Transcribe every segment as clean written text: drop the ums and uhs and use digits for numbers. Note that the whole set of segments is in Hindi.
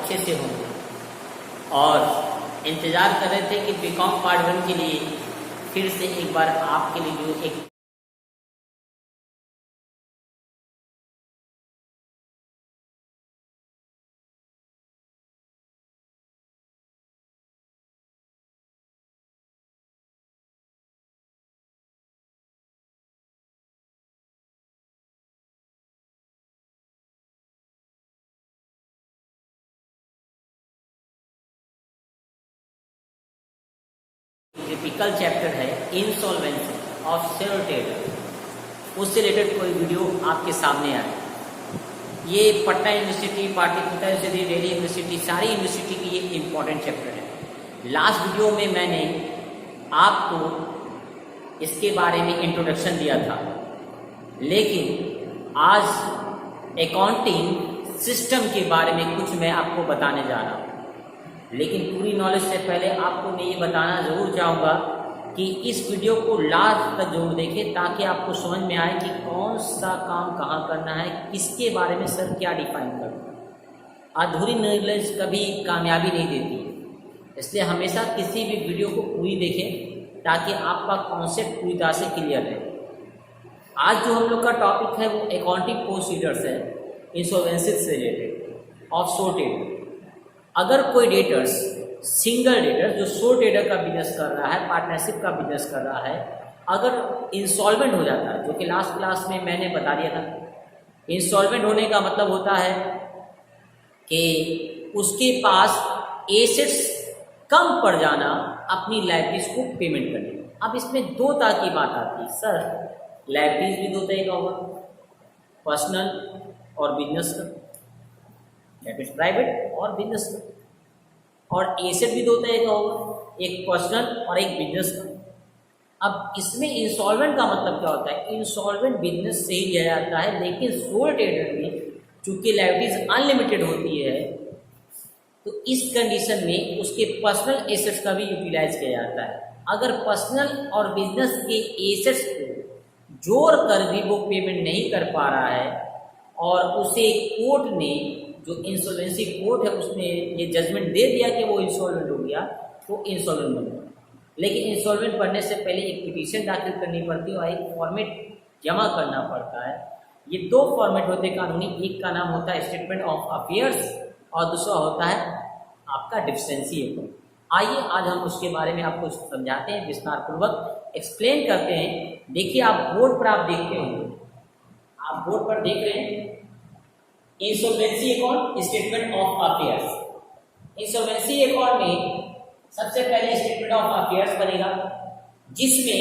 अच्छे से होंगे। और इंतज़ार कर रहे थे कि बीकॉम पार्ट 1 के लिए फिर से एक बार आपके लिए जो एक टिपिकल चैप्टर है इंसॉल्वेंसी ऑफ शेयर ट्रेडर, उससे रिलेटेड कोई वीडियो आपके सामने आए। ये Patna university, Pataliputra university, Delhi university, सारी यूनिवर्सिटी की ये इम्पॉर्टेंट चैप्टर है। लास्ट वीडियो में मैंने आपको इसके बारे में इंट्रोडक्शन दिया था, लेकिन आज अकाउंटिंग सिस्टम के बारे में कुछ मैं आपको बताने जा रहा हूँ। लेकिन पूरी नॉलेज से पहले आपको मैं ये बताना ज़रूर चाहूँगा कि इस वीडियो को लास्ट तक जरूर देखें, ताकि आपको समझ में आए कि कौन सा काम कहाँ करना है, किसके बारे में सर क्या डिफाइन करना है। अधूरी नॉलेज कभी कामयाबी नहीं देती, इसलिए हमेशा किसी भी वीडियो को पूरी देखें ताकि आपका कॉन्सेप्ट पूरी तरह से क्लियर रहे। आज जो हम लोग का टॉपिक है वो अकाउंटिंग प्रोसीजर्स है इंसॉल्वेंसी से रिलेटेड ऑफ सोल ट्रेडर। अगर कोई डेटर्स, सिंगल डेटर जो सोल ट्रेडर का बिजनेस कर रहा है, पार्टनरशिप का बिजनेस कर रहा है, अगर इंसॉल्वेंट हो जाता है, जो कि लास्ट क्लास में मैंने बता दिया था, इंसॉल्वेंट होने का मतलब होता है कि उसके पास एसेट्स कम पड़ जाना अपनी लाइबिलिटीज को पेमेंट करने। अब इसमें दो तरह की बात आती है, सर लाइबिलिटीज भी दो तरह का होगा, पर्सनल और बिजनेस का, प्राइवेट और बिजनेस का, और एसेट भी दो तरह का होगा, एक पर्सनल और एक बिजनेस का। अब इसमें इंसॉल्वेंट का मतलब क्या होता है? इंसॉल्वेंट बिजनेस से ही लिया जाता है, लेकिन सोल ट्रेडर में चूंकि लाइबिलिटीज अनलिमिटेड होती है, तो इस कंडीशन में उसके पर्सनल एसेट्स का भी यूटिलाइज किया जाता है। अगर पर्सनल और बिजनेस के एसेट्स को जोड़ कर भी वो पेमेंट नहीं कर पा रहा है और उसे कोर्ट ने, जो इंसॉल्वेंसी कोर्ट है, उसने ये जजमेंट दे दिया कि वो इंसॉल्वेंट हो गया, तो इंसॉल्वेंट बन गया। लेकिन इंसॉल्वेंट बनने से पहले एक पिटीशन दाखिल करनी पड़ती है और एक फॉर्मेट जमा करना पड़ता है। ये दो फॉर्मेट होते हैं कानूनी, एक का नाम होता है स्टेटमेंट ऑफ अफेयर्स और दूसरा होता है आपका डिफिशिएंसी अकाउंट। आइए आज हम उसके बारे में आपको समझाते हैं, विस्तार पूर्वक एक्सप्लेन करते हैं। देखिए, आप बोर्ड पर आप देखते होंगे, आप बोर्ड पर देख रहे हैं insolvency account, statement of affairs. Insolvency account में सबसे पहले स्टेटमेंट ऑफ अफेयर्स बनेगा, जिसमें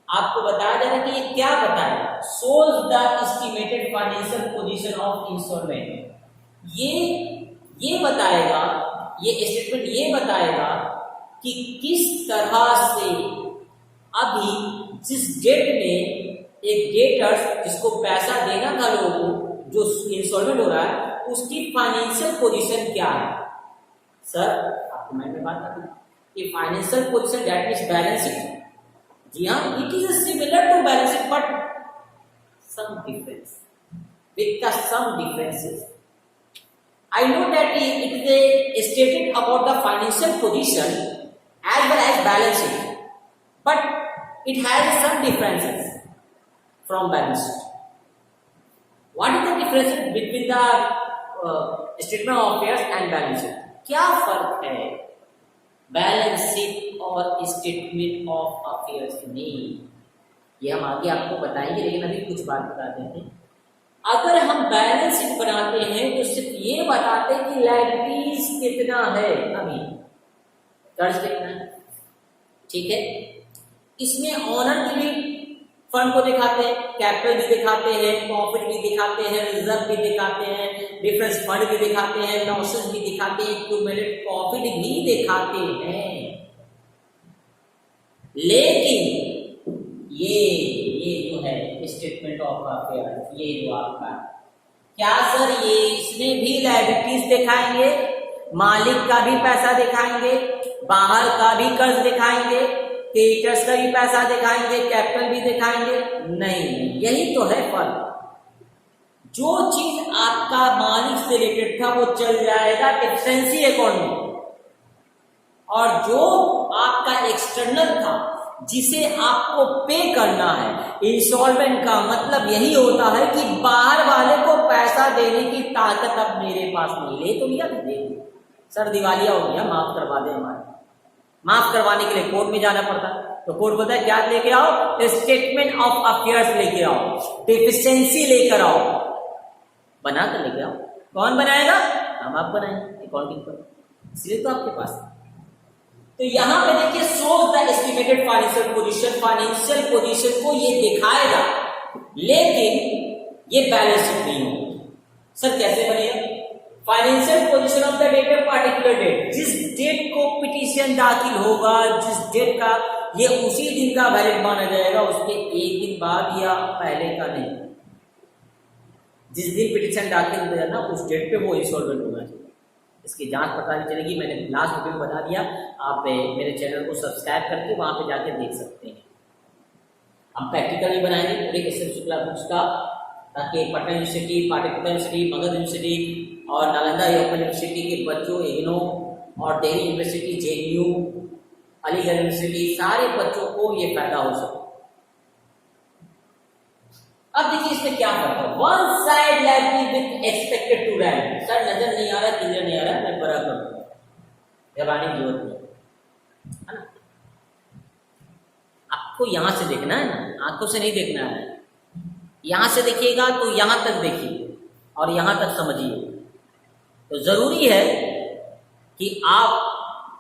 आपको बताया जाएगा कि ये क्या बताएगा, shows the estimated financial position of insolvent. ये बताएगा, ये स्टेटमेंट ये बताएगा कि किस तरह से अभी जिस डेट में एक डेटर्स जिसको पैसा देना था लोगों को, जो इंसॉल्वेंट हो रहा है, उसकी फाइनेंशियल पोजीशन क्या है। सर आपको मैं बात करूं कि financial position that means balance sheet. जी हाँ, it is similar to balance sheet but some difference, with the some differences. I know that it is stated about the financial position as well as balance sheet, but it has some differences from balance sheet. What is the difference between the statement of affairs and balance sheet? क्या फर्क है बैलेंस शीट और स्टेटमेंट ऑफ अफेयर्स में? ये हम आगे आपको बताएंगे, लेकिन अभी कुछ बात बता देते हैं। अगर हम बैलेंस शीट बनाते हैं तो सिर्फ ये बताते हैं कि लायबिलिटीज कितना है, अभी कर्ज कितना है, ठीक है। इसमें ऑनर की भी फंड को दिखाते हैं, कैपिटल भी दिखाते हैं, प्रॉफिट भी दिखाते हैं, रिजर्व भी दिखाते हैं, डिफरेंस फंड भी दिखाते हैं, लॉसेस भी दिखाते हैं, एक्यूमुलेटेड प्रॉफिट भी दिखाते हैं। लेकिन ये जो है स्टेटमेंट ऑफ अफेयर्स, ये जो आपका, क्या सर ये इसमें भी लायबिलिटीज दिखाएंगे, मालिक का भी पैसा दिखाएंगे, बाहर का भी कर्ज दिखाएंगे, क्रेडिटर्स का भी पैसा दिखाएंगे, कैपिटल भी दिखाएंगे? नहीं, यही तो है फर्क। जो चीज आपका मालिक से रिलेटेड था वो चल जाएगा डेफिशिएंसी अकाउंट में, और जो आपका एक्सटर्नल था जिसे आपको पे करना है, इंस्टॉलमेंट का मतलब यही होता है कि बाहर वाले को पैसा देने की ताकत अब मेरे पास नहीं, ले तो लिया तो दे दिया, सर दिवालिया हो गया माफ करवा दे, हमारे माफ करवाने के लिए कोर्ट में जाना पड़ता है, तो कोर्ट बोलता है क्या लेके आओ, स्टेटमेंट ऑफ अफेयर्स लेके आओ, डेफिशिएंसी लेकर आओ, बना कर लेके आओ। कौन बनाएगा? हम आप बनाएंगे अकाउंटिंग पर, इसलिए तो आपके पास। तो यहां पे देखिए shows the estimated financial position, financial position को ये दिखाएगा, लेकिन ये बैलेंस शीट नहीं होगी। सर कैसे बनेगा? Financial position of the date, particular date, जिस डेट को पिटीशन दाखिल होगा, जिस डेट का, ये उसी दिन का वैलिड माना जाएगा, उसके एक दिन बाद या पहले का नहीं। जिस दिन पिटीशन दाखिल होगा ना उस डेट पे वो इंस्टॉलमेंट होना चाहिए। इसकी जांच पड़ताल चलेगी, मैंने लास्ट वीडियो में बता दिया, आप मेरे चैनल को सब्सक्राइब करके वहां पे जाके देख सकते हैं। हम प्रैक्टिकल भी बनाएंगे पूरे एस.एम. शुक्ला बुक्स का, ताकि Patna university, Pataliputra university, Magadh university और नालंदा ओपन यूनिवर्सिटी के बच्चों, इग्नो और Delhi university, JNU, Aligarh university, सारे बच्चों को ये फायदा हो सके। अब देखिए इसमें क्या फर्क है, one side liability with expected to rank. Sir नजर नहीं आ रहा, क्लियर नहीं आ रहा, मैं बड़ा कर दूंगा, घबराने की जरूरत नहीं है ना। आपको यहां से देखना है ना, आंखों से नहीं देखना है, यहां से देखिएगा तो यहां तक देखिए और यहां तक समझिए। तो जरूरी है कि आप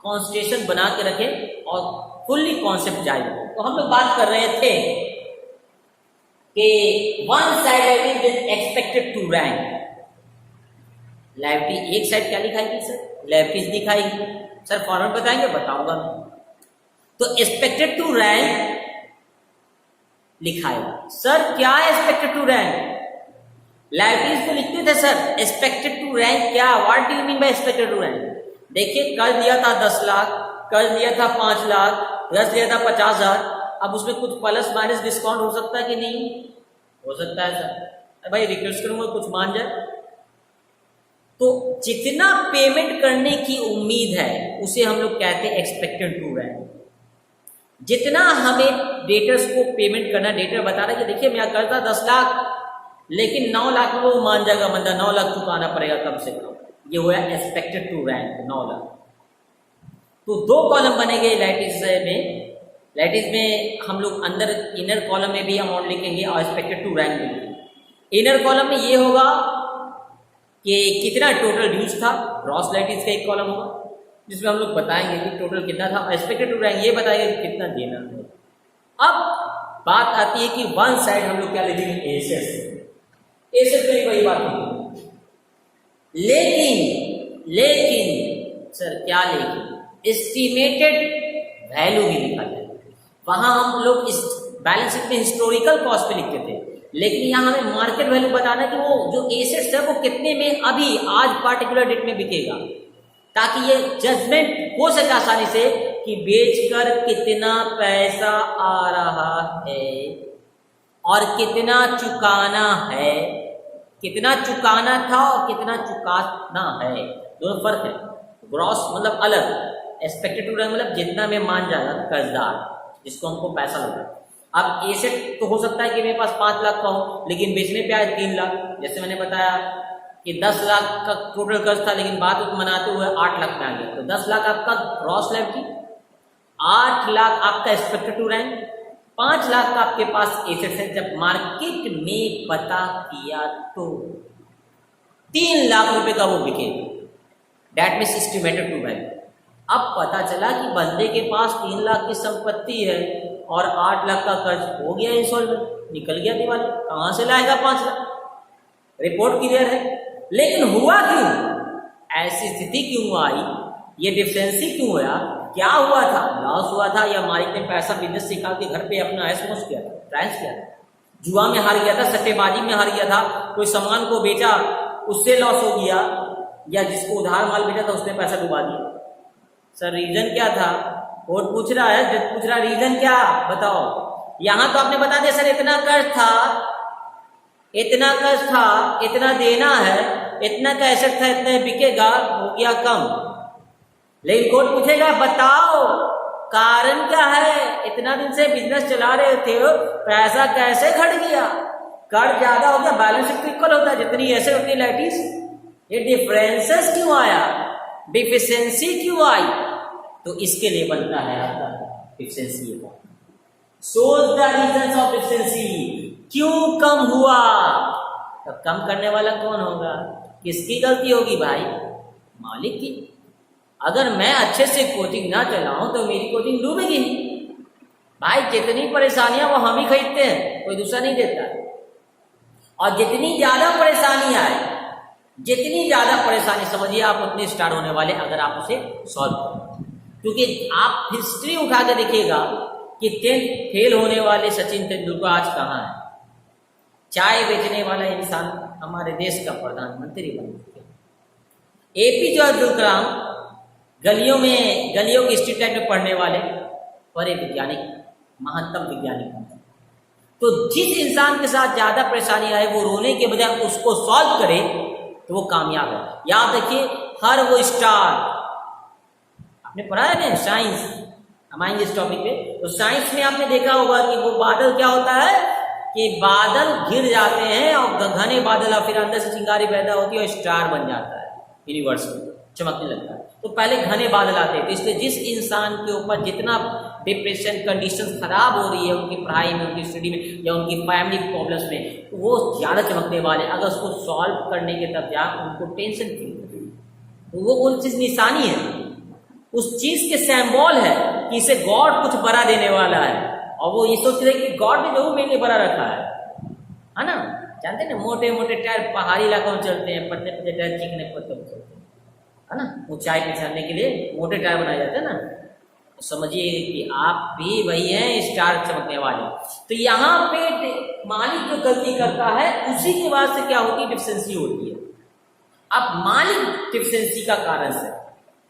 कॉन्सेंट्रेशन बना के रखें और फुल्ली कॉन्सेप्ट जाए। तो हम लोग बात कर रहे थे कि one side liability with expected to rank, liability एक साइड क्या दिखाएगी सर? लायबिलिटीज दिखाएगी। सर फॉर्मेट बताएंगे? बताऊंगा मैं। तो एक्सपेक्टेड टू रैंक लिखाएगा। सर क्या है एक्सपेक्टेड टू रैंक? लायबिलिटीज को लिखते थे सर, एक्सपेक्टेड टू रैंक क्या, what do you mean by expected to rank? देखिए कर्ज लिया था 10 लाख, कर्ज लिया था 5 लाख, कर्ज लिया था 50,000, अब उसमें कुछ प्लस माइनस डिस्काउंट हो सकता है कि नहीं? हो सकता है सर। भाई रिक्वेस्ट करूंगा कुछ मान जाए। तो जितना पेमेंट करने की उम्मीद है उसे हम लोग कहते हैं एक्सपेक्टेड टू रैंक। जितना हमें डेटर्स को पेमेंट करना, डेटर बता रहा है कि देखिए मैं कर्ज था 10 लाख, लेकिन 9 लाख में वो मान जाएगा, मतलब 9 लाख चुकाना पड़ेगा कम से कम, ये हुआ एक्सपेक्टेड टू रैंक 9 लाख। तो 2 कॉलम बनेंगे लाइटिस में हम लोग अंदर इनर कॉलम में भी अमाउंट लिखेंगे और एक्सपेक्टेड टू रैंक लिखेंगे। इनर कॉलम में ये होगा कि कितना टोटल ड्यूज था, ग्रॉस लाइटिस का एक कॉलम होगा जिसमें हम लोग बताएंगे कि टोटल कितना था, एक्सपेक्टेड टू रैंक ये बताएगा कि कितना देना है। अब बात आती है कि वन साइड हम लोग क्या लिखेंगे, एसेट में वही बात होगी, लेकिन सर क्या लिखें, एस्टिमेटेड वैल्यू भी लिखा जाए। वहां हम लोग इस बैलेंस शीट में हिस्टोरिकल कॉस्ट पे लिखते थे, लेकिन यहाँ हमें मार्केट वैल्यू बताना है कि वो जो एसेट्स है वो कितने में अभी आज पार्टिकुलर डेट में बिकेगा, ताकि ये जजमेंट हो सके आसानी से कि बेचकर कितना पैसा आ रहा है और कितना चुकाना है, कितना चुकाना था और कितना चुकाना है, दोनों फर्क है। ग्रॉस मतलब अलग, एक्सपेक्टेड टू रैंक मतलब जितना में मान जाएगा कर्जदार जिसको हमको पैसा लगा। अब एसेट तो हो सकता है कि मेरे पास 5 लाख का हो, लेकिन बेचने पे आए 3 लाख, जैसे मैंने बताया कि 10 लाख का टोटल कर्ज था, लेकिन बात मनाते हुए 8 लाख में आ गया, तो 10 लाख आपका ग्रॉस लायबिलिटी, 8 लाख आपका एक्सपेक्टेड टू रैंक, 5 लाख का आपके पास एसेट्स है। जब मार्केट में पता किया तो 3 लाख रुपए का वो बिके, that means estimated to value. अब पता चला कि बंदे के पास 3 लाख की संपत्ति है और 8 लाख का कर्ज हो गया इंस्टॉलमेंट, निकल गया दिवाली, कहां से लाएगा 5 लाख? रिपोर्ट क्लियर है, लेकिन हुआ क्यों, ऐसी स्थिति क्यों आई, ये डिफरेंसी क्यों हुआ, क्या हुआ था, लॉस हुआ था या मालिक ने पैसा बिजनेस निकाल के घर पे अपना ऐश किया था, ट्रांस किया था, जुआ में हार गया था, सट्टेबाजी में हार गया था, कोई सामान को बेचा उससे लॉस हो गया, या जिसको उधार माल बेचा था उसने पैसा डुबा दिया। सर रीजन क्या था? कोर्ट पूछ रहा है, जज पूछ रहा है रीजन क्या बताओ। यहां तो आपने बता दिया सर इतना कर्ज था, इतना कैश था, इतना देना है, इतना का एसेट था, इतना बिकेगा, हो गया कम। लेकिन कोर्ट पूछेगा बताओ कारण क्या है, इतना दिन से बिजनेस चला रहे थे, पैसा कैसे घट गया, कर्ज ज्यादा हो गया, बैलेंस शीट इक्वल होता है, जितनी एसेट उतनी लाइबिलिटीज, ये डिफरेंसेस क्यों आया, डिफिशियंसी क्यों आई, तो इसके लिए बनता है आपका deficiency account. Solve the reasons of deficiency, क्यों कम हुआ, तो कम करने वाला कौन होगा, किसकी गलती होगी भाई, मालिक की। अगर मैं अच्छे से कोचिंग ना चलाऊं तो मेरी कोचिंग डूबेगी भाई। जितनी परेशानियां वो हम ही खरीदते हैं, कोई दूसरा नहीं देता। और जितनी ज्यादा परेशानी आए, जितनी ज्यादा परेशानी समझिए आप उतने स्टार्ट होने वाले अगर आप उसे सॉल्व करें। क्योंकि आप हिस्ट्री उठा के देखिएगा कि 10th फेल होने वाले सचिन तेंदुलकर आज कहाँ है, चाय बेचने वाला इंसान हमारे देश का प्रधानमंत्री बन चुके। एपीजे अब्दुल कलाम गलियों की स्ट्रीट लाइट में पढ़ने वाले बड़े वैज्ञानिक, महानतम वैज्ञानिक। तो जिस इंसान के साथ ज्यादा परेशानी आए वो रोने के बजाय उसको सॉल्व करे तो वो कामयाब है। याद रखिए हर वो स्टार, आपने पढ़ा है ना साइंस, हम आएंगे इस टॉपिक पे, तो साइंस में आपने देखा होगा कि वो बादल क्या होता है कि बादल घिर जाते हैं और घने बादल और फिर अंदर से चिंगारी पैदा होती है और स्टार बन जाता है, यूनिवर्स में चमकने लगता है। तो पहले घने बादल आते हैं। तो इसलिए जिस इंसान के ऊपर जितना डिप्रेशन कंडीशन खराब हो रही है उनकी पढ़ाई में, उनकी स्टडी में या उनकी फैमिली प्रॉब्लम्स में, तो वो ज़्यादा चमकने वाले, अगर उसको सॉल्व करने के तब जा उनको टेंशन फील होती है, तो वो उन चीज़ निशानी है, उस चीज़ के सिंबल है कि इसे गॉड कुछ बड़ा देने वाला है। और वो ये सोच रहे कि गॉड ने जो मेरे लिए बड़ा रखा है ना। जानते हैं ना मोटे मोटे टायर पहाड़ी इलाकों में चलते हैं, पतले पतले टायर चिकने पत्तों में चलते हैं, है ना, ऊंचाई पे चढ़ने के लिए मोटे टायर बनाए जाते हैं ना। तो समझिए कि आप भी वही हैं, स्टार चमकने वाले। तो यहाँ पे मालिक जो गलती करता है उसी के बाद से क्या होती है, डिफिशियंसी होती है। अब मालिक डिफिशियंसी का कारण से,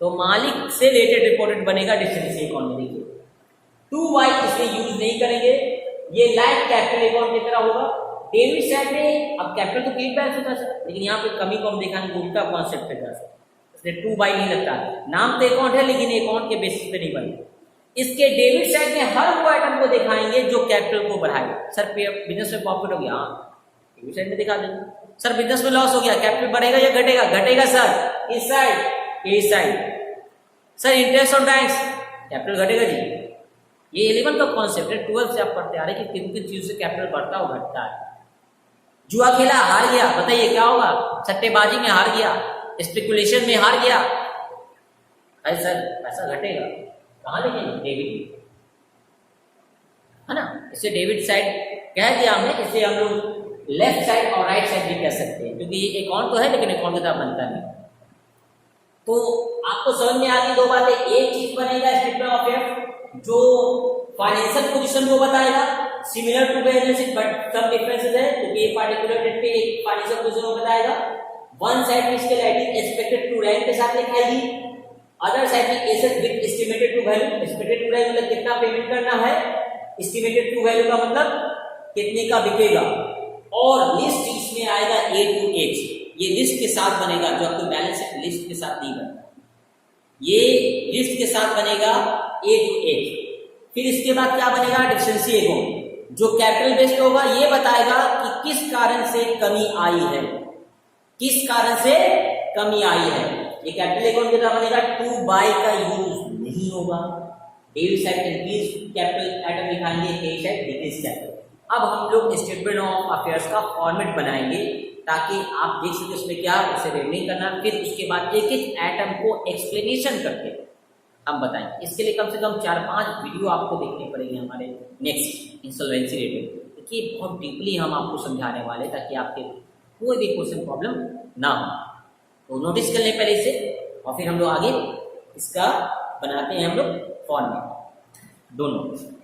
तो मालिक से रिलेटेड रिपोर्टेड बनेगा डिफिशियंसी अकाउंट में। देखिए 2y इसमें यूज नहीं करेंगे, ये लाइक कैपिटल अकाउंट की तरह होगा। डेबिट साइड में अब कैपिटल तो क्रेडिट बैलेंस होता है, लेकिन यहाँ पे कमी को हम देखेंगे उल्टा कॉन्सेप्ट पे जा सकते, इसलिए 2y नहीं लगता। नाम तो अकाउंट है लेकिन अकाउंट के बेसिस पे नहीं बनेगा। इसके डेबिट साइड में हर वो आइटम को दिखाएंगे जो कैपिटल को बढ़ाएगा। सर बिजनेस में प्रॉफिट हो गया, हाँ डेबिट साइड में दिखा देंगे। सर बिजनेस में लॉस हो गया, कैपिटल बढ़ेगा या घटेगा, घटेगा सर इस साइड इस side. Sir interest on banks, capital घटेगा जी। ये 11 का कॉन्सेप्ट है, 12 से आप पढ़ते आ रहे कि किन किन चीज से कैपिटल बढ़ता और घटता है। जुआ खेला हार गया, बताइए क्या होगा, सट्टेबाजी में हार गया, स्पेकुलेशन में हार गया, अरे सर पैसा घटेगा, कहाँ लिखेंगे, डेबिट, है ना। इसे डेबिट साइड कह दिया हमने, इसे हम लोग लेफ्ट साइड और राइट साइड भी कह सकते हैं, क्योंकि ये अकाउंट तो है लेकिन अकाउंट की तरह बनता नहीं। तो आपको समझ में आ गई दो बातें, एक चीज बनेगा स्टेटमेंट ऑफ अफेयर्स जो फाइनेंशियल पोजीशन को बताएगा, similar to balance sheet but some differences है, क्योंकि ये पार्टिकुलर डेट पे एक फाइनेंशियल पोजीशन को बताएगा। वन साइड में इसके लाइटिंग एक्सपेक्टेड टू रैंक के साथ लिखाएगी, अदर साइड में asset with estimated to value. Estimated to value मतलब कितना पेमेंट करना है, एस्टिमेटेड टू वैल्यू का मतलब कितने का बिकेगा। और लिस्ट इसमें आएगा A to H, ये लिस्ट के साथ बनेगा, जो आपको बैलेंस शीट लिस्ट के साथ नहीं बनता, ये लिस्ट के साथ बनेगा A to H। फिर इसके बाद क्या बनेगा, डिफिशियंसी अकाउंट, जो कैपिटल बेस्ड होगा, ये बताएगा कि किस कारण से कमी आई है, किस कारण से कमी आई है। ये कैपिटल अकाउंट की तरह बनेगा, टू बाय का यूज नहीं होगा, debit side increase capital item दिखाएंगे, क्रेडिट साइड डिक्रीज कैपिटल। अब हम लोग स्टेटमेंट ऑफ अफेयर्स का फॉर्मेट बनाएंगे ताकि आप देख सकें उसमें क्या, उसे रीड नहीं करना, फिर उसके बाद एक एक आइटम को एक्सप्लेनेशन करके हम बताएंगे। इसके लिए कम से कम 4-5 वीडियो आपको देखने पड़ेंगे हमारे नेक्स्ट इंसॉल्वेंसी रिलेटेड, क्योंकि बहुत डीपली हम आपको समझाने वाले ताकि आपके कोई भी क्वेश्चन प्रॉब्लम ना हो। तो नोटिस कर लें पहले इसे, और फिर हम लोग आगे इसका बनाते हैं हम लोग फॉर्मेट दोनों।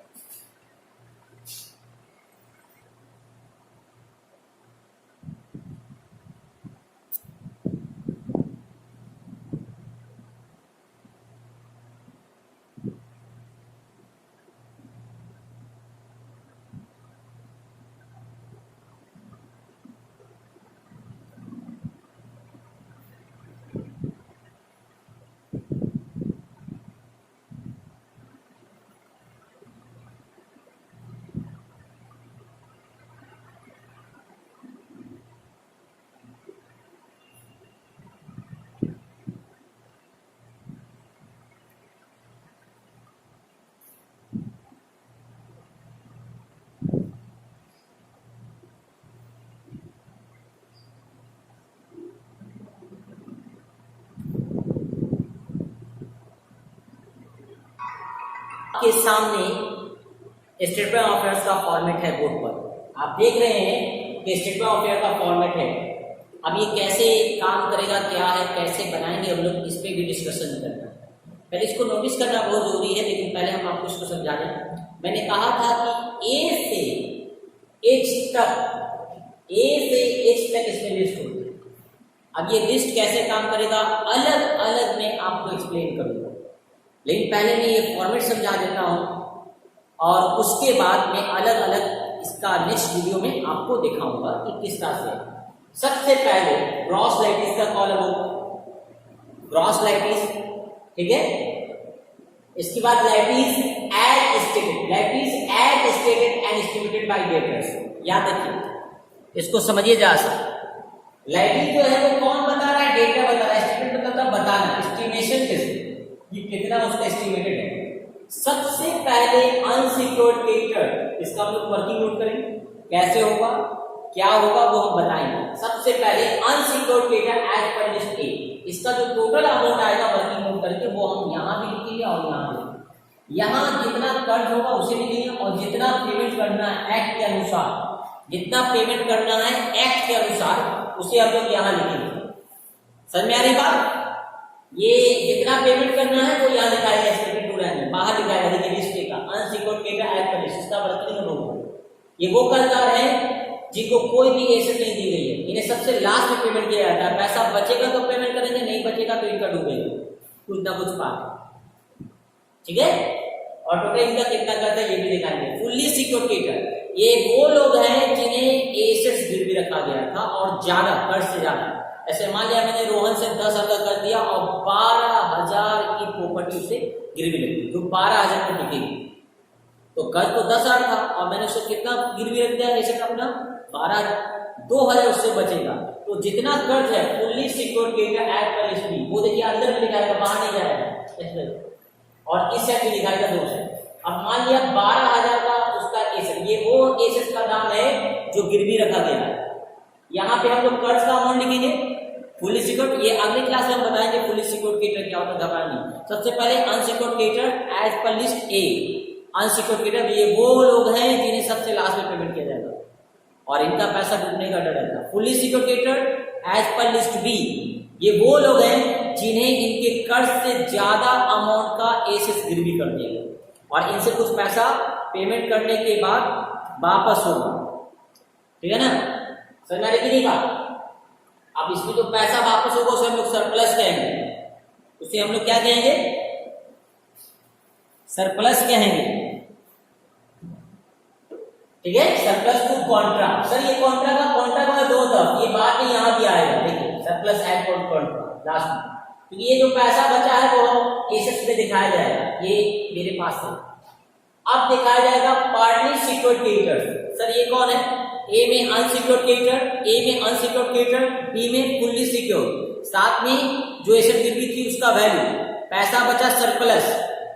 आपके सामने स्टेटमेंट ऑफ अफेयर्स का फॉर्मेट है बोर्ड पर, आप देख रहे हैं कि स्टेटमेंट ऑफ अफेयर का फॉर्मेट है। अब ये कैसे काम करेगा, क्या है, कैसे बनाएंगे हम लोग, इस पर भी डिस्कशन करना है। पहले इसको नोटिस करना बहुत जरूरी है, लेकिन पहले हम आपको इसको समझा दें। मैंने कहा था कि ए से एच तक इसमें लिस्ट होती है। अब ये लिस्ट कैसे काम करेगा अलग अलग मैं आपको एक्सप्लेन करूंगा, लेकिन पहले मैं ये फॉर्मेट समझा देता हूं और उसके बाद मैं अलग अलग इसका नेक्स्ट वीडियो में आपको दिखाऊंगा कि किस तरह से। सबसे पहले ग्रॉस लाइटिस का कॉलम होगा, ग्रॉस लाइटिस, ठीक है। इसके बाद liabilities as stated, liabilities as stated and estimated by debtors. याद रखिए, इसको समझिए जरा सा। लाइटिस जो है वो कौन बता रहा है, डेटा बता रहा है, एस्टिमेट मतलब बताना, एस्टिमेशन कैसे, ये कितना उसका एस्टिमेटेड है। सबसे पहले अनसिक्योर्ड क्रेडिटर, इसका हम लोग वर्किंग नोट करेंगे, कैसे होगा क्या होगा वो हम बताएंगे। सबसे पहले unsecured creditor as per list A, इसका जो टोटल अमाउंट आएगा वर्किंग नोट करके वो हम यहाँ भी लिखेंगे और यहाँ भी। यहाँ जितना कर्ज होगा उसे लिखेंगे और जितना पेमेंट करना है एक्ट के अनुसार, जितना पेमेंट करना है एक्ट के अनुसार उसे हम लोग यहाँ लिखेंगे। समझ में आ रही बात? ये जितना पेमेंट करना है वो यहाँ लिखाएगा, स्टेटमेंट टू लाइन में बाहर लिखाएगा। देखिए लिस्ट का unsecured creditor as per list, इसका वर्किंग नोट होगा। ये वो कर्जदार है जिनको कोई भी एसेट नहीं दी गई है, इन्हें सबसे लास्ट में पेमेंट किया जाता है। पैसा बचेगा तो पेमेंट करेंगे, नहीं बचेगा तो इनका डूबेगा कुछ ना कुछ पार, ठीक है। और टोटल इनका कितना कर्ज है ये भी दिखाएंगे। फुल्ली सिक्योर्ड क्रेडिटर, ये वो लोग हैं जिन्हें एसेट्स गिरवी रखा गया था और ज्यादा कर्ज से ज्यादा। ऐसे मान लिया मैंने रोहन से 10,000 का कर दिया और 12,000 की प्रॉपर्टी उसे गिरवी रख दी, जो 12,000 में बिकेगी। तो कर्ज तो 10,000 था और मैंने उसको कितना गिरवी रख दिया एसेट अपना 12,000, 2,000 उससे बचेगा। तो जितना कर्ज है fully secured creditor as per list, वो देखिए अंदर में लिखाएगा, बाहर नहीं जाएगा, और इस साइड में लिखाएगा 200। अब मान लिया 12,000 का उसका एसेट, ये वो एसेट का दाम है जो गिरवी रखा गया है। यहाँ पे हम लोग कर्ज का अमाउंट लिखेंगे फुल्ली सिक्योर्ड, ये अगले क्लास में हम बताएंगे फुल्ली सिक्योर्ड क्रेडिटर क्या होता है, घबरा नहीं। सबसे पहले unsecured creditor as per list A, unsecured creditor ये वो लोग हैं जिन्हें सबसे लास्ट में पेमेंट किया जाएगा और इनका पैसा डूबने का डर रहता है। Fully secured creditor as per list B, ये वो लोग हैं जिन्हें इनके कर्ज से ज्यादा अमाउंट का एसेट्स गिरवी कर दिया गया और इनसे कुछ पैसा पेमेंट करने के बाद वापस होगा, ठीक है ना। समझ में आ रही नहीं बात? अब इसमें जो पैसा वापस होगा उसे हम लोग सरप्लस कहेंगे, उसे हम लोग क्या कहेंगे, सरप्लस कहेंगे, ठीक है। सरप्लस टू कॉन्ट्रा, सर ये कॉन्ट्रा का दो तरफ, ये बात ही यहाँ भी आएगा, देखिए सरप्लस एंड कॉन्ट्रा लास्ट में, क्योंकि ये जो पैसा बचा है वो एसेट्स में दिखाया जाएगा। ये मेरे पास है, अब दिखाया जाएगा पार्टली सिक्योर्ड क्रेडिटर्स। सर ये कौन है, ए में अनसिक्योर्ड क्रेडिटर, ए में अनसिक्योर्ड क्रेडिटर, बी में फुल्ली सिक्योर्ड, साथ में जो एसेट गिरवी थी उसका वैल्यू, पैसा बचा सरप्लस।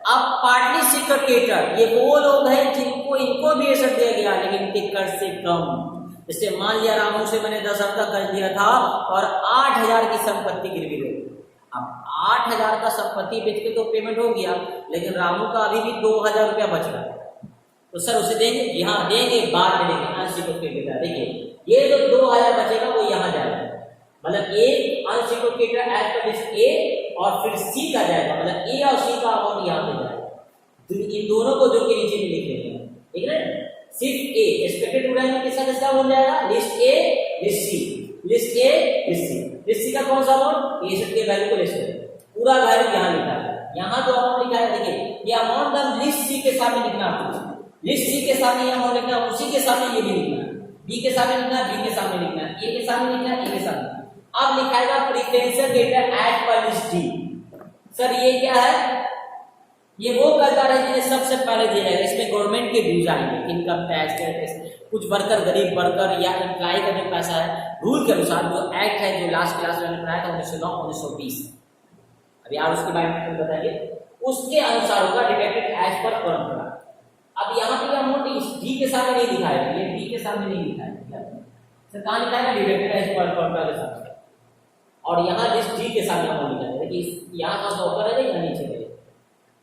अब पार्टली सिक्योर्ड क्रेडिटर ये वो लोग हैं जिनको इनको भी एसेट दिया गया लेकिन इनके कर्ज से कम। जैसे मान लिया रामू से मैंने 10,000 का कर्ज दिया था और 8,000 की संपत्ति गिरवी रखी। अब 8,000 का संपत्ति बेच के तो पेमेंट हो गया, लेकिन रामू का अभी भी 2,000 रुपया बच रहा है, तो सर उसे देंगे, यहाँ देंगे, बाद में देंगे। अनसिक्योर्ड क्रेडिटर देखिए ये जो 2,000 बचेगा वो यहाँ जाएगा, मतलब A unsecured creditor as per list A और फिर सी का जाएगा, मतलब ए और सी का अमाउंट यहाँ पे जाएगा। इन दोनों को जो के नीचे में लिख लेंगे, ठीक है। सिर्फ ए एक्सपेक्टेड उड़ाई में किसका किसका हो जाएगा, list A list C, list A list C. List C का कौन सा अमाउंट, एसेट के वैल्यू को लिस्ट करें, पूरा वैल्यू यहाँ लिखा है। यहाँ जो अमाउंट लिखा है देखिए ये अमाउंट हम लिस्ट सी के सामने लिखना है, लिस्ट सी के सामने ये अमाउंट लिखना है, उसी के सामने ये भी लिखना है, बी के सामने लिखना है, बी के सामने लिखना है, ए के सामने लिखना है, ए के सामने। अब लिखाएगा preferential creditor as per list D. Sir ये क्या है, ये वो कर्जदार है जिन्हें सबसे पहले दिया जाएगा। इसमें गवर्नमेंट के व्यूज आएंगे, इनकम टैक्स, कुछ वर्कर, गरीब वर्कर या एम्प्लॉय का जो पैसा है रूल के अनुसार, जो एक्ट है जो लास्ट क्लास में पढ़ाया था 1909 1920, अभी आप उसके बारे में बताएंगे, उसके अनुसार होगा डिडक्टेड एज पर परंपरा। अब यहाँ पे अमाउंट डी के सामने नहीं लिखा है, ये डी के सामने नहीं लिखा है, सर कहाँ लिखा है, डिडक्टेड एज पर परंपरा के साथ, और यहाँ लिस्ट डी के सामने अमाउंट लिखा है। देखिए यहाँ का ऊपर है या नीचे है,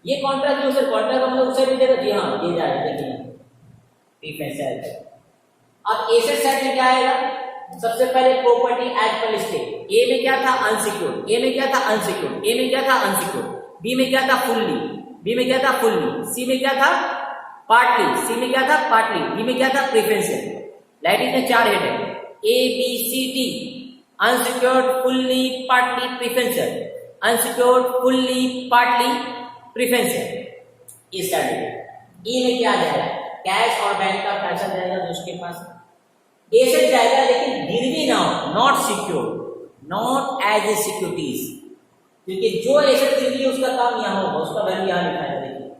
ये कॉन्ट्रा क्यों सर, कॉन्ट्रा का मतलब उस साइड में देगा जी हाँ ये जाएगा, देखिए प्रीफेंस साइड। अब एसेट साइड में क्या आएगा, सबसे पहले प्रॉपर्टी एज पर लिस्टेड। ए में क्या था अनसिक्योर्ड, ए में क्या था अनसिक्योर्ड, ए में क्या था अनसिक्योर्ड, बी में क्या था फुल्ली, बी में क्या था फुल्ली, सी में क्या था पार्टली, सी में क्या था पार्टली, डी में क्या था प्रेफरेंशियल। लाइटिंग में 4 हेड है, A B C D, unsecured fully partly preferential, unsecured fully partly preferential. इस साइड ई में क्या जाएगा, कैश और बैंक का पैसा जाएगा जो उसके पास, एसेट जाएगा लेकिन गिरवी ना हो, not secure, not as a securities, क्योंकि जो एसेट गिरवी है उसका काम यहाँ होगा, उसका वैल्यू यहाँ लिखा है, देखिए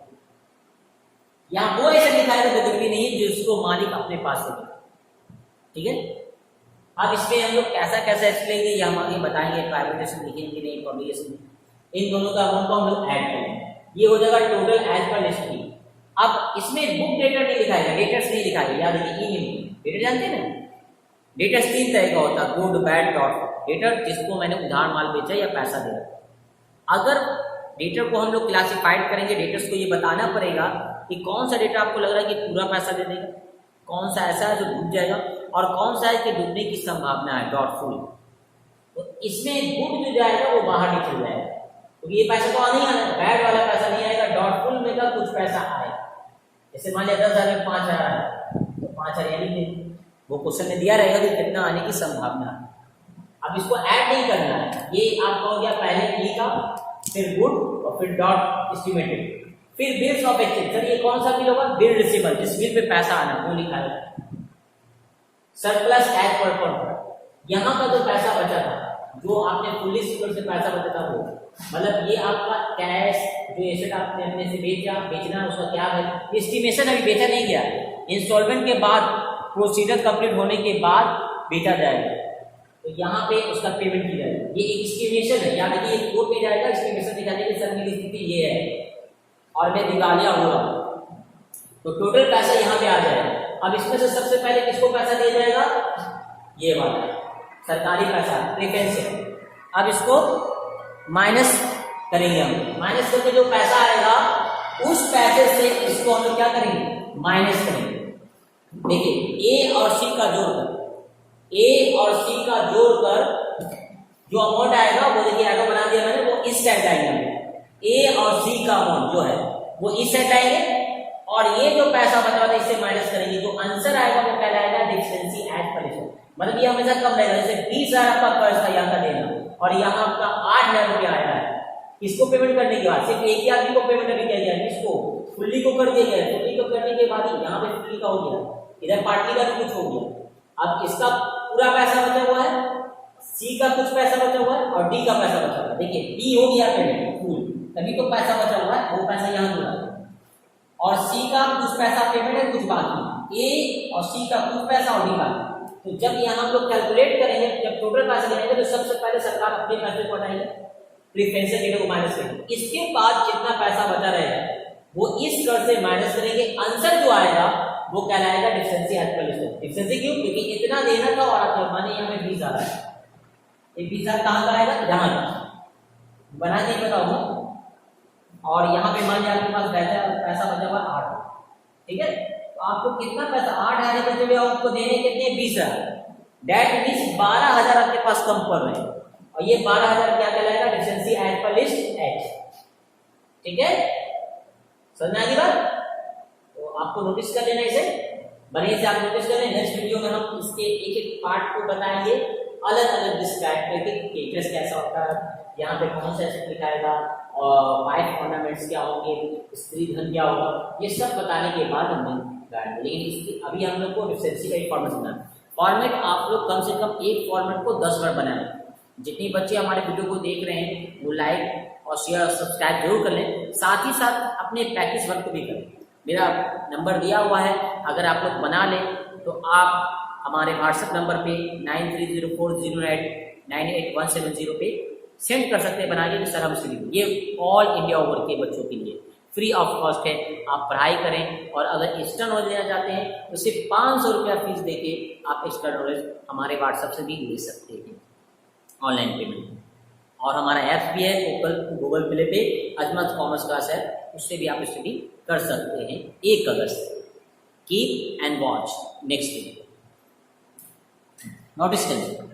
यहाँ वो एसेट लिखा है जो गिरवी नहीं जिसको मालिक अपने पास होगा, ठीक है। अब इसमें हम लोग कैसा कैसा एक्सप्लेन करेंगे, हम आगे बताएंगे, प्राइवेटेशन लिखेंगे नहीं पब्लिकेशन, इन दोनों का अमाउंट को हम लोग ऐड करेंगे, ये हो जाएगा टोटल एज पर लिस्ट। अब इसमें बुक डेटर नहीं लिखा है, डेटर्स नहीं लिखा है, याद रखिए ई में डेटर जानते हैं ना, डेटर्स 3 तरह का होता है, गुड बैड डॉट। डेटर जिसको मैंने उधार माल बेचा या पैसा दिया, अगर डेटर को हम लोग क्लासिफाइड करेंगे, डेटर्स को ये बताना पड़ेगा कि कौन सा डेटा आपको लग रहा है कि पूरा पैसा दे देगा, कौन सा ऐसा है जो डूब जाएगा, और कौन सा है कि डूबने की संभावना है डॉटफुल। तो इसमें गुड जो जाएगा वो बाहर निकल जाएगा, क्योंकि ये पैसा तो नहीं आना, बैड वाला पैसा नहीं आएगा, डॉटफुल में का कुछ पैसा आएगा। जैसे मान लिया 10,000 में 5,000 आया तो 5,000 यानी वो क्वेश्चन में दिया रहेगा कि कितना आने की संभावना है। अब इसको ऐड नहीं करना है, ये आपका हो गया पहले ई का, फिर गुड और फिर डॉट एस्टिमेटेड, फिर बिल्स ऑफ एक्सचेंज। सर ये कौन सा बिल होगा, बिल रिसीवेबल, जिस बिल पे पैसा आना वो लिखा है। सरप्लस एज पर कॉन्ट्रैक्ट, यहाँ का जो पैसा बचा था, जो आपने फुल्ली सिक्योर्ड से पैसा बचा था वो, मतलब ये आपका कैश जो एसेट आपने अपने से बेचना उसका क्या है, एस्टिमेशन अभी बेचा नहीं गया, इंस्टॉलमेंट के बाद प्रोसीजर कंप्लीट होने के बाद बेचा जाएगा, तो यहाँ पे उसका पेमेंट की जाएगी। ये एक एस्टिमेशन है, यानी कि कोर्ट में जाएगा एस्टिमेशन दिखाने की सर मेरी स्थिति ये है और मैं दिवालिया हुआ, तो टोटल पैसा यहाँ पे आ जाएगा। अब इसमें से सबसे पहले किसको पैसा दिया जाएगा, ये वाला सरकारी पैसा प्रेफरेंस है। अब इसको माइनस करेंगे, हम माइनस करके जो पैसा आएगा उस पैसे से इसको हम लोग क्या करेंगे, माइनस करेंगे। देखिए ए और सी का जोड़कर, ए और सी का जोड़कर जो अमाउंट आएगा वो देखिए आगे बना दिया मैंने, वो इस साइड आएंगे। ए और सी का अमाउंट जो है वो इस साइड आएंगे, और ये जो पैसा बचा हुआ इससे माइनस करेंगे, जो आंसर आएगा वो कहलाएगा डिफिशिएंसी एज पर लिस्ट। मतलब ये हमेशा कम रहेगा, जैसे 20,000 आपका कर्ज था यहाँ का देना और यहाँ आपका 8,000 रुपया आया है, इसको पेमेंट करने के बाद सिर्फ एक ही आदमी को पेमेंट अभी किया गया है, इसको फुल्ली को कर दिया गया, फुल्ली को करने के बाद यहाँ पे फुल्ली का हो गया, इधर पार्टी का भी कुछ हो गया। अब इसका पूरा पैसा बचा हुआ है, सी का कुछ पैसा बचा हुआ है और डी का पैसा बचा हुआ है। देखिए डी हो गया पेमेंट फुल, तभी तो पैसा बचा हुआ है, वो पैसा यहाँ जुड़ा है, और सी का कुछ पैसा पेमेंट है, कुछ बाकी, ए और सी का कुछ पैसा और डी बाकी। तो जब यहाँ हम लोग कैलकुलेट करेंगे, जब टोटल पैसा देंगे तो सबसे पहले सरकार अपने पैसे को हटाएगी, प्रीफरेंशियल डेटा को माइनस करेंगे, इसके बाद जितना पैसा बचा रहेगा वो इस कर से माइनस करेंगे, आंसर जो आएगा वो कहलाएगा deficiency as per list. Deficiency क्यों, क्योंकि इतना देना था और आप माने यहाँ पे 20 आ रहा है, ये 20 कहाँ का आएगा, यहाँ बना नहीं बताऊंगा, और यहाँ पे मान लिया आपके पास पैसा बचा हुआ 8, ठीक है, तो आपको कितना पैसा 8,000 बचे हुए आपको देने कितने 20,000, दैट मीन्स 12,000 आपके पास कम पड़ रहे हैं, और ये 12,000 क्या कहलाएगा, deficiency as per list H, ठीक है, समझ आएगी बात। तो आपको नोटिस कर लेना, इसे बढ़िया से आप नोटिस कर लें। नेक्स्ट वीडियो में हम इसके एक एक पार्ट को बताएंगे, अलग अलग डिस्क्राइब करके केस कैसा होता है, यहाँ पे कौन सा एसेट लिखाएगा, और 5 ऑर्नामेंट्स क्या होंगे, स्त्री धन क्या होगा, ये सब बताने के बाद हमने गाइड। लेकिन इसकी अभी हम लोग को डिफिशिएंसी का एक फॉर्मेट बनाना है। फॉर्मेट आप लोग कम से कम एक फॉर्मेट को 10 बार बनाएं। जितने बच्चे हमारे वीडियो को देख रहे हैं वो लाइक और शेयर और सब्सक्राइब जरूर कर लें, साथ ही साथ अपने प्रैक्टिस वर्क को भी करें। मेरा नंबर दिया हुआ है, अगर आप लोग बना लें तो आप हमारे व्हाट्सएप नंबर पे 930408988170 पे सेंड कर सकते हैं बना के, सर हम सीखेंगे। ये ऑल इंडिया ओवर के बच्चों के लिए फ्री ऑफ कॉस्ट है, आप पढ़ाई करें। और अगर एक्स्ट्रा नॉलेज लेना चाहते हैं तो सिर्फ 500 रुपया फीस देके आप एक्स्ट्रा नॉलेज हमारे व्हाट्सएप से भी ले सकते हैं, ऑनलाइन पेमेंट। और हमारा ऐप भी है गूगल प्ले पे, अजमत कॉमर्स क्लास है, उससे भी आप स्टडी कर सकते हैं 1 अगस्त। Keep and watch next day. Notice करिए